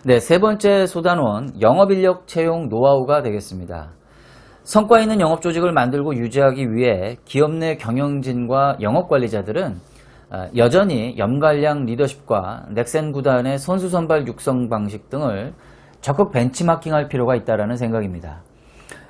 네, 세 번째 소단원, 영업인력 채용 노하우가 되겠습니다. 성과 있는 영업조직을 만들고 유지하기 위해 기업 내 경영진과 영업관리자들은 여전히 염갈량 리더십과 넥센 구단의 선수 선발 육성 방식 등을 적극 벤치마킹할 필요가 있다는 생각입니다.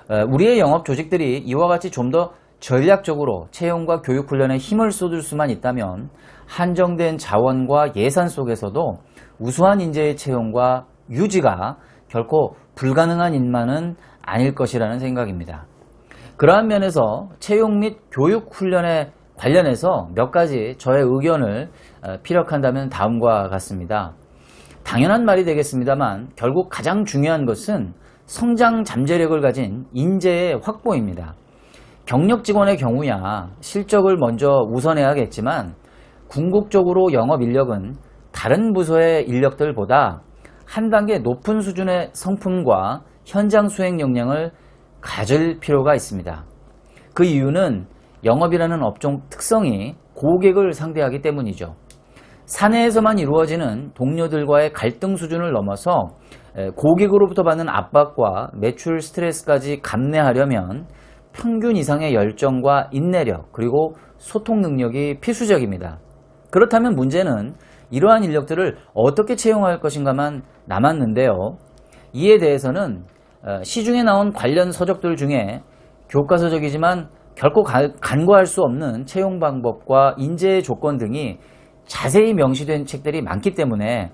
우리의 영업조직들이 이와 같이 좀 더 전략적으로 채용과 교육 훈련에 힘을 쏟을 수만 있다면 한정된 자원과 예산 속에서도 우수한 인재의 채용과 유지가 결코 불가능한 일만은 아닐 것이라는 생각입니다. 그러한 면에서 채용 및 교육 훈련에 관련해서 몇 가지 저의 의견을 피력한다면 다음과 같습니다. 당연한 말이 되겠습니다만 결국 가장 중요한 것은 성장 잠재력을 가진 인재의 확보입니다. 경력 직원의 경우야 실적을 먼저 우선해야겠지만 궁극적으로 영업 인력은 다른 부서의 인력들보다 한 단계 높은 수준의 성품과 현장 수행 역량을 가질 필요가 있습니다. 그 이유는 영업이라는 업종 특성이 고객을 상대하기 때문이죠. 사내에서만 이루어지는 동료들과의 갈등 수준을 넘어서 고객으로부터 받는 압박과 매출 스트레스까지 감내하려면 평균 이상의 열정과 인내력 그리고 소통 능력이 필수적입니다. 그렇다면 문제는 이러한 인력들을 어떻게 채용할 것인가만 남았는데요. 이에 대해서는 시중에 나온 관련 서적들 중에 교과서적이지만 결코 간과할 수 없는 채용 방법과 인재의 조건 등이 자세히 명시된 책들이 많기 때문에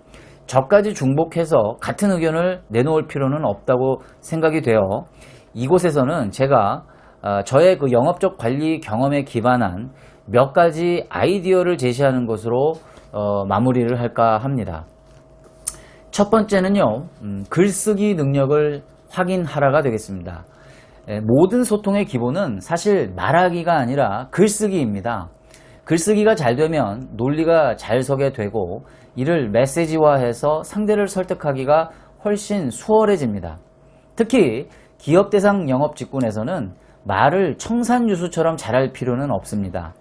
저까지 중복해서 같은 의견을 내놓을 필요는 없다고 생각이 되어 이곳에서는 제가 저의 그 영업적 관리 경험에 기반한 몇 가지 아이디어를 제시하는 것으로 마무리를 할까 합니다. 첫 번째는요, 글쓰기 능력을 확인하라가 되겠습니다. 모든 소통의 기본은 사실 말하기가 아니라 글쓰기입니다. 글쓰기가 잘 되면 논리가 잘 서게 되고 이를 메시지화해서 상대를 설득하기가 훨씬 수월해집니다. 특히 기업 대상 영업 직군에서는 말을 청산유수처럼 잘할 필요는 없습니다.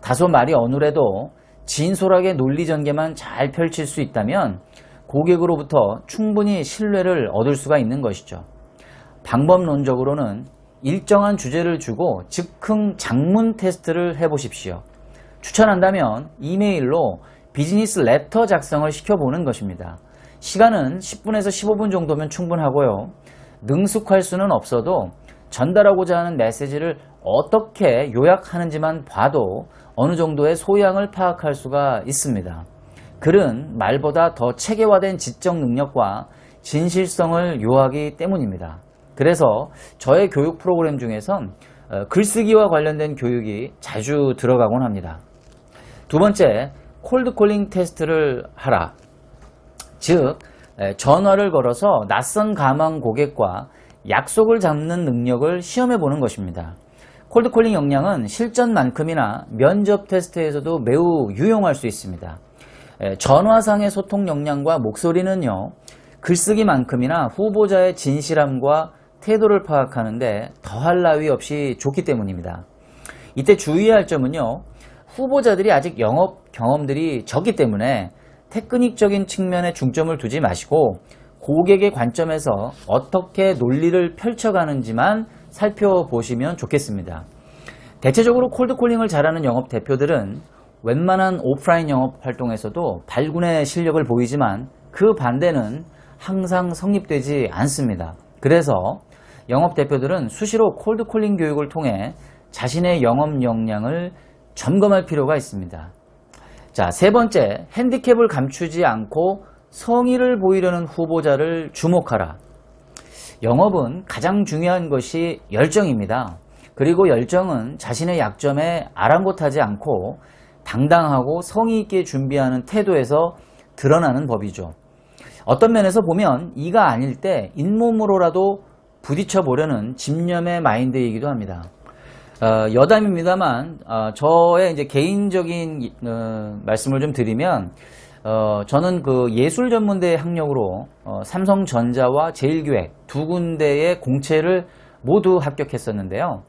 다소 말이 어눌해도 진솔하게 논리 전개만 잘 펼칠 수 있다면 고객으로부터 충분히 신뢰를 얻을 수가 있는 것이죠. 방법론적으로는 일정한 주제를 주고 즉흥 장문 테스트를 해보십시오. 추천한다면 이메일로 비즈니스 레터 작성을 시켜보는 것입니다. 시간은 10분에서 15분 정도면 충분하고요. 능숙할 수는 없어도 전달하고자 하는 메시지를 어떻게 요약하는지만 봐도 어느 정도의 소양을 파악할 수가 있습니다. 글은 말보다 더 체계화된 지적 능력과 진실성을 요하기 때문입니다. 그래서 저의 교육 프로그램 중에선 글쓰기와 관련된 교육이 자주 들어가곤 합니다. 두 번째, 콜드콜링 테스트를 하라. 즉, 전화를 걸어서 낯선 가망 고객과 약속을 잡는 능력을 시험해 보는 것입니다. 콜드콜링 역량은 실전만큼이나 면접 테스트에서도 매우 유용할 수 있습니다. 전화상의 소통 역량과 목소리는요, 글쓰기만큼이나 후보자의 진실함과 태도를 파악하는데 더할 나위 없이 좋기 때문입니다. 이때 주의해야 할 점은요, 후보자들이 아직 영업 경험들이 적기 때문에 테크닉적인 측면에 중점을 두지 마시고 고객의 관점에서 어떻게 논리를 펼쳐가는지만 살펴보시면 좋겠습니다. 대체적으로 콜드콜링을 잘하는 영업 대표들은 웬만한 오프라인 영업 활동에서도 발군의 실력을 보이지만 그 반대는 항상 성립되지 않습니다. 그래서 영업 대표들은 수시로 콜드콜링 교육을 통해 자신의 영업 역량을 점검할 필요가 있습니다. 자, 세 번째, 핸디캡을 감추지 않고 성의를 보이려는 후보자를 주목하라. 영업은 가장 중요한 것이 열정입니다. 그리고 열정은 자신의 약점에 아랑곳하지 않고 당당하고 성의 있게 준비하는 태도에서 드러나는 법이죠. 어떤 면에서 보면 이가 아닐 때 잇몸으로라도 부딪혀 보려는 집념의 마인드이기도 합니다. 여담입니다만 저의 이제 개인적인 말씀을 좀 드리면 저는 그 예술 전문대 학력으로 삼성전자와 제일기획 두 군데의 공채를 모두 합격했었는데요.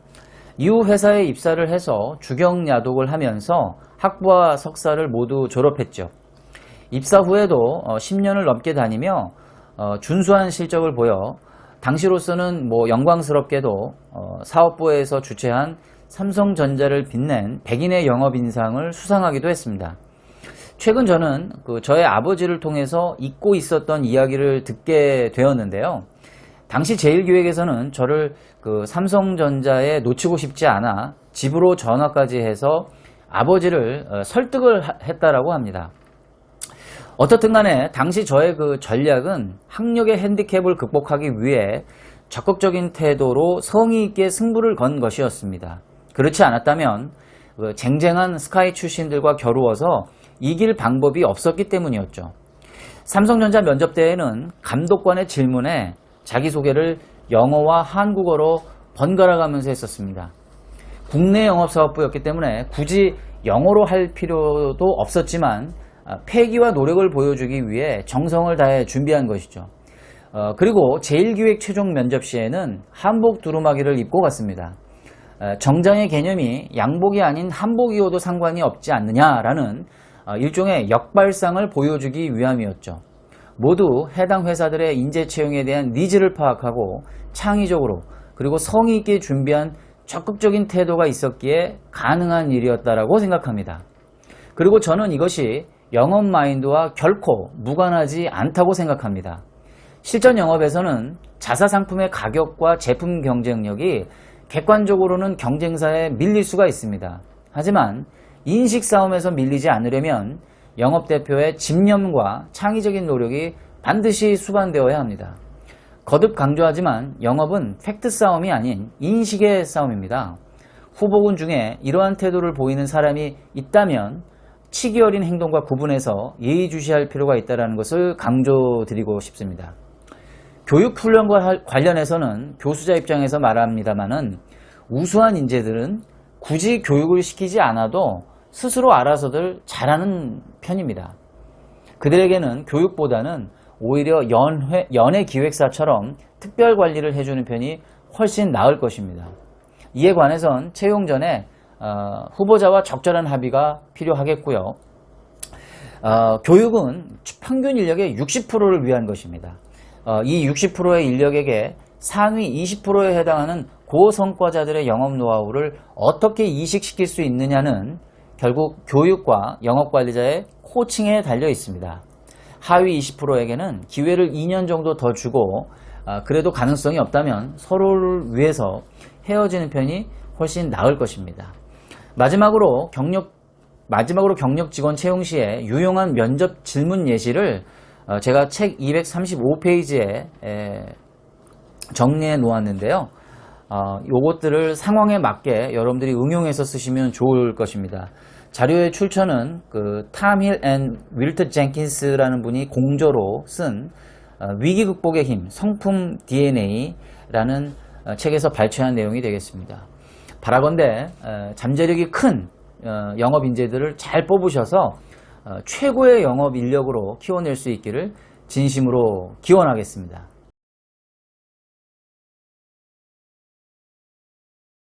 이후 회사에 입사를 해서 주경야독을 하면서 학부와 석사를 모두 졸업했죠. 입사 후에도 10년을 넘게 다니며 준수한 실적을 보여 당시로서는 영광스럽게도 사업부에서 주최한 삼성전자를 빛낸 백인의 영업인상을 수상하기도 했습니다. 최근 저는 저의 아버지를 통해서 잊고 있었던 이야기를 듣게 되었는데요. 당시 제1기획에서는 저를 삼성전자에 놓치고 싶지 않아 집으로 전화까지 해서 아버지를 설득을 했다라고 합니다. 어떻든 간에 당시 저의 전략은 학력의 핸디캡을 극복하기 위해 적극적인 태도로 성의 있게 승부를 건 것이었습니다. 그렇지 않았다면 쟁쟁한 스카이 출신들과 겨루어서 이길 방법이 없었기 때문이었죠. 삼성전자 면접 때에는 감독관의 질문에 자기소개를 영어와 한국어로 번갈아 가면서 했었습니다. 국내 영업사업부였기 때문에 굳이 영어로 할 필요도 없었지만 패기와 노력을 보여주기 위해 정성을 다해 준비한 것이죠. 그리고 제1기획 최종 면접 시에는 한복 두루마기를 입고 갔습니다. 정장의 개념이 양복이 아닌 한복이어도 상관이 없지 않느냐라는 일종의 역발상을 보여주기 위함이었죠. 모두 해당 회사들의 인재 채용에 대한 니즈를 파악하고 창의적으로 그리고 성의 있게 준비한 적극적인 태도가 있었기에 가능한 일이었다고 생각합니다. 그리고 저는 이것이 영업 마인드와 결코 무관하지 않다고 생각합니다. 실전 영업에서는 자사 상품의 가격과 제품 경쟁력이 객관적으로는 경쟁사에 밀릴 수가 있습니다. 하지만 인식 싸움에서 밀리지 않으려면 영업대표의 집념과 창의적인 노력이 반드시 수반되어야 합니다. 거듭 강조하지만 영업은 팩트 싸움이 아닌 인식의 싸움입니다. 후보군 중에 이러한 태도를 보이는 사람이 있다면 치기 어린 행동과 구분해서 예의주시할 필요가 있다는 것을 강조드리고 싶습니다. 교육훈련과 관련해서는 교수자 입장에서 말합니다마는 우수한 인재들은 굳이 교육을 시키지 않아도 스스로 알아서들 잘하는 편입니다. 그들에게는 교육보다는 오히려 연예 기획사처럼 특별 관리를 해주는 편이 훨씬 나을 것입니다. 이에 관해선 채용 전에 후보자와 적절한 합의가 필요하겠고요. 교육은 평균 인력의 60%를 위한 것입니다. 이 60%의 인력에게 상위 20%에 해당하는 고성과자들의 영업 노하우를 어떻게 이식시킬 수 있느냐는 결국 교육과 영업관리자의 코칭에 달려 있습니다. 하위 20%에게는 기회를 2년 정도 더 주고 그래도 가능성이 없다면 서로를 위해서 헤어지는 편이 훨씬 나을 것입니다. 마지막으로 경력 직원 채용 시에 유용한 면접 질문 예시를 제가 책 235페이지에 정리해 놓았는데요. 요것들을 상황에 맞게 여러분들이 응용해서 쓰시면 좋을 것입니다. 자료의 출처는 탐 힐 앤 윌트 젠킨스라는 분이 공저로 쓴 위기 극복의 힘, 성품 DNA라는 책에서 발췌한 내용이 되겠습니다. 바라건대 잠재력이 큰 영업 인재들을 잘 뽑으셔서 최고의 영업 인력으로 키워낼 수 있기를 진심으로 기원하겠습니다.